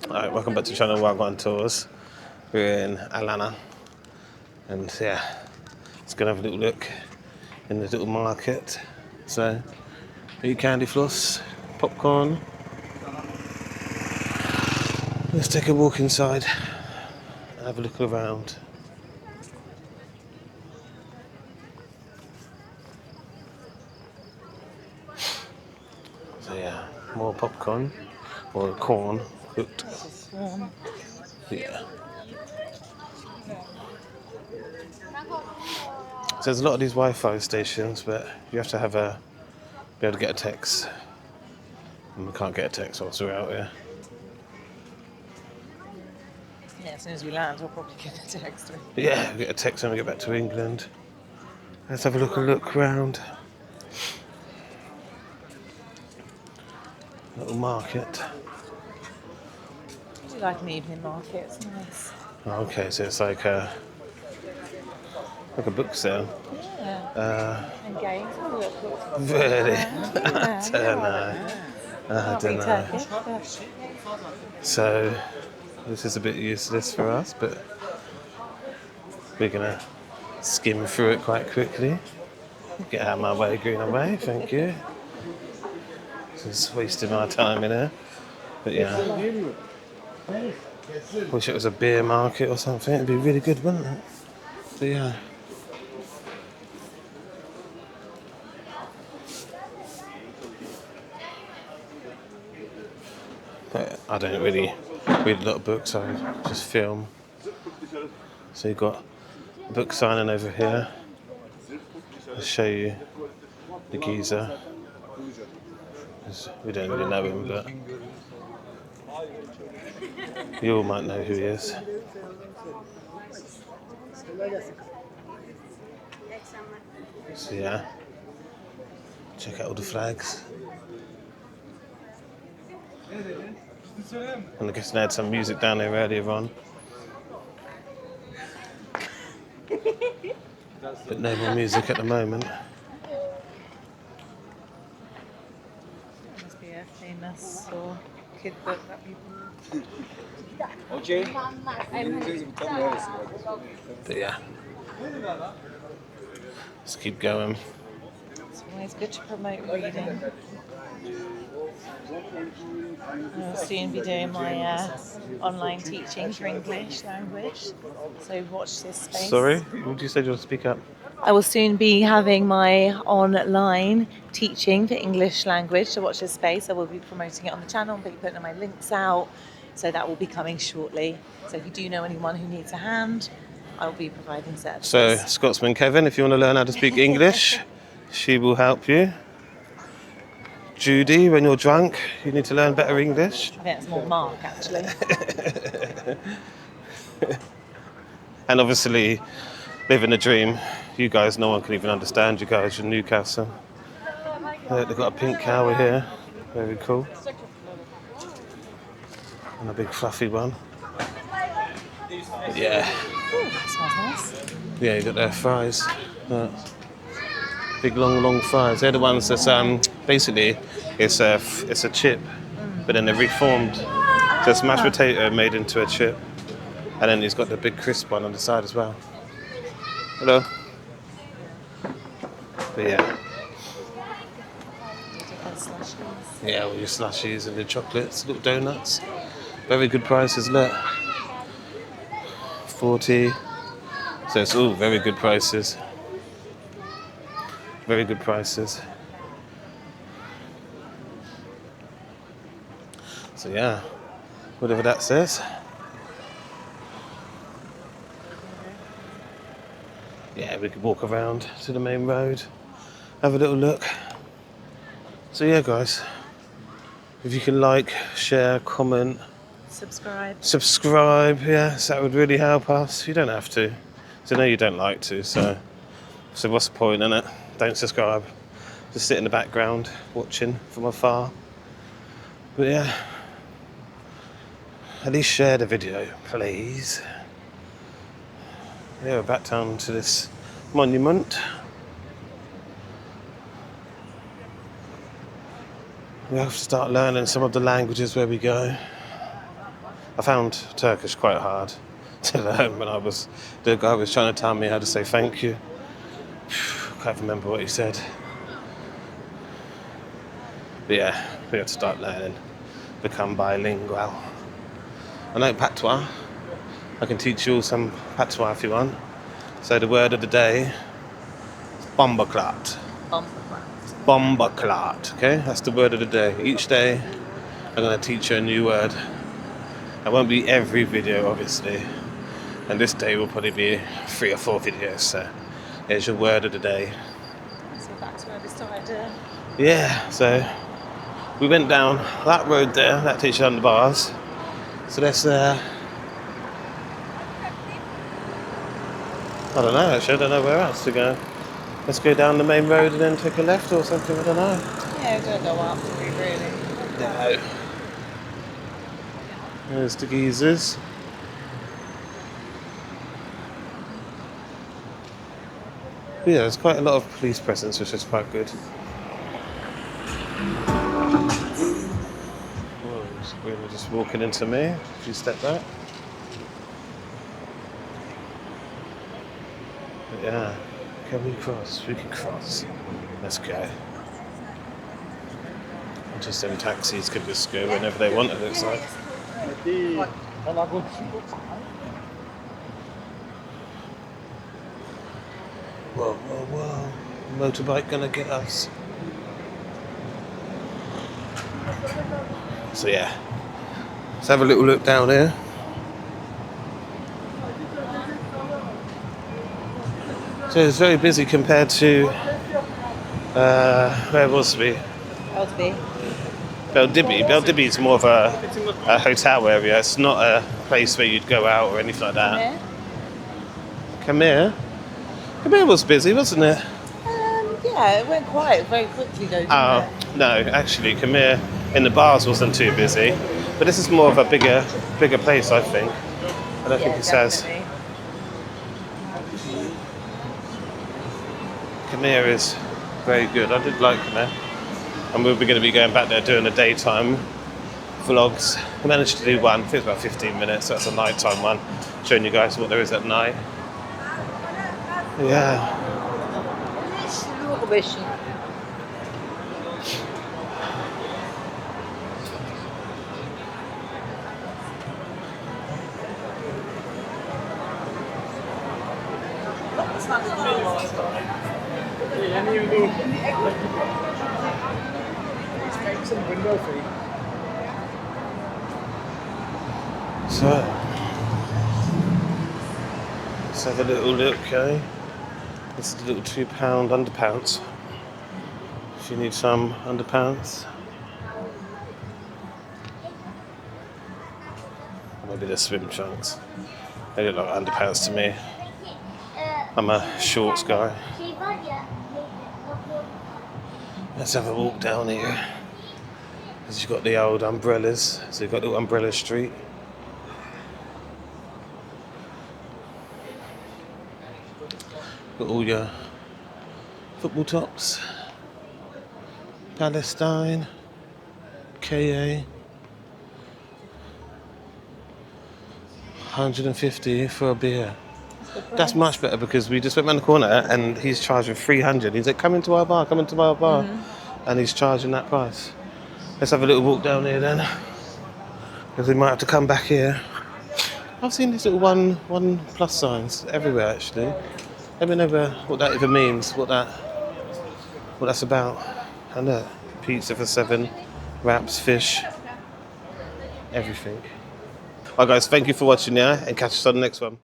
Alright, welcome back to channel Wagwan Tours. We're in Alanya, and yeah, let's go and have a little look in the little market. So, eat candy floss, popcorn. Let's take a walk inside and have a look around. So yeah, more popcorn or corn cooked. Yeah. So there's a lot of these Wi-Fi stations, but you have to be able to get a text. And we can't get a text whilst we're out here. Yeah, as soon as we land, we'll probably get a text. Yeah, we'll get a text when we get back to England. Let's have a look around. Little market. We like an evening market, it's nice. Okay, so it's like a book sale. Yeah. And games. Really? Yeah. I don't know. So this is a bit useless for us, but we're gonna skim through it quite quickly. Get out of my way, green away, thank you. Just wasting my time in here. But yeah. Wish it was a beer market or something, it'd be really good, wouldn't it? But yeah. But I don't really read a lot of books, I just film. So you've got a book signing over here. I'll show you the geezer. We don't really know him, but you all might know who he is. So yeah, check out all the flags. And I guess they had some music down there earlier on. But no more music at the moment. That must be a famous or kid book that people... But yeah, let's keep going. It's always good to promote reading. I'll soon be doing my online teaching for English language, so watch this space. Sorry, what did you say? Do you want to speak up? I will soon be having my online teaching for English language, so watch this space. I will be promoting it on the channel and be putting my links out, so that will be coming shortly. So if you do know anyone who needs a hand, I will be providing services. So, Scotsman Kevin, if you want to learn how to speak English, she will help you. Judy, when you're drunk, you need to learn better English. I think it's more Mark, actually. And obviously, living a dream. You guys, no one can even understand you guys from Newcastle. They've got a pink cow here. Very cool. And a big fluffy one. But yeah. Ooh, that smells nice. Yeah, you got their fries. Big long fries. They're the ones that's basically it's a chip, but then they're reformed. So it's mashed potato made into a chip, and then he's got the big crisp one on the side as well. Hello. But yeah. Yeah, all your slushies and the chocolates, little donuts. Very good prices, look. 40. So it's all very good prices. Very good prices. So yeah, whatever that says. Yeah, we could walk around to the main road, have a little look. So yeah, guys, if you can like, share, comment, subscribe, yes, that would really help us. You don't have to. So I know you don't like to, so what's the point in it? Don't subscribe. Just sit in the background watching from afar. But yeah, at least share the video, please. Yeah, we're back down to this monument. We have to start learning some of the languages where we go. I found Turkish quite hard to learn when the guy was trying to tell me how to say thank you. Can't remember what he said. But yeah, we have to start learning, become bilingual. I know patois. I can teach you all some patois if you want. So the word of the day is bombaklat. Bombaklat, okay? That's the word of the day. Each day I'm going to teach you a new word. It won't be every video, obviously. And this day will probably be 3 or 4 videos. So here's your word of the day. So back to where we started. Yeah, so we went down that road there, that takes you down the bars. So let's, I don't know actually, I don't know where else to go. Let's go down the main road and then take a left or something, I don't know. Yeah, we're gonna go up to be really. No. There's the geezers. Yeah, there's quite a lot of police presence, which is quite good. Whoa, we're just walking into me. If you step back. But yeah, can we cross? We can cross. Let's go. Just them taxis could just go whenever they want, it looks like. Whoa, whoa, whoa. Motorbike gonna get us. So yeah, let's have a little look down here. So it's very busy compared to, where was we? Beldibby. Beldibby is more of a hotel area. It's not a place where you'd go out or anything like that. Khmer? Khmer was busy, wasn't it? Yeah, it went quiet very quickly though, didn't it? No, actually, Khmer in the bars wasn't too busy. But this is more of a bigger place, I think. I don't think it says. Khmer is very good. I did like Khmer. And we're going to be going back there doing the daytime vlogs. I managed to do one, I think it's about 15 minutes, so that's a nighttime one, showing you guys what there is at night. Yeah. So, let's have a little look, okay? This is a little £2 underpants. If you need some underpants. Maybe they're swim trunks. They look like underpants to me. I'm a shorts guy. Let's have a walk down here. Because you've got the old umbrellas. So you've got the umbrella street. Got all your football tops. Palestine. KA. 150 for a beer. That's much better because we just went around the corner and he's charging 300. He's like, come into our bar. Mm-hmm. And he's charging that price. Let's have a little walk down here then. Because we might have to come back here. I've seen these little one plus signs everywhere actually. Let me know what that even means, what that's about. And look, pizza for 7, wraps, fish, everything. Alright guys, thank you for watching, yeah, and catch us on the next one.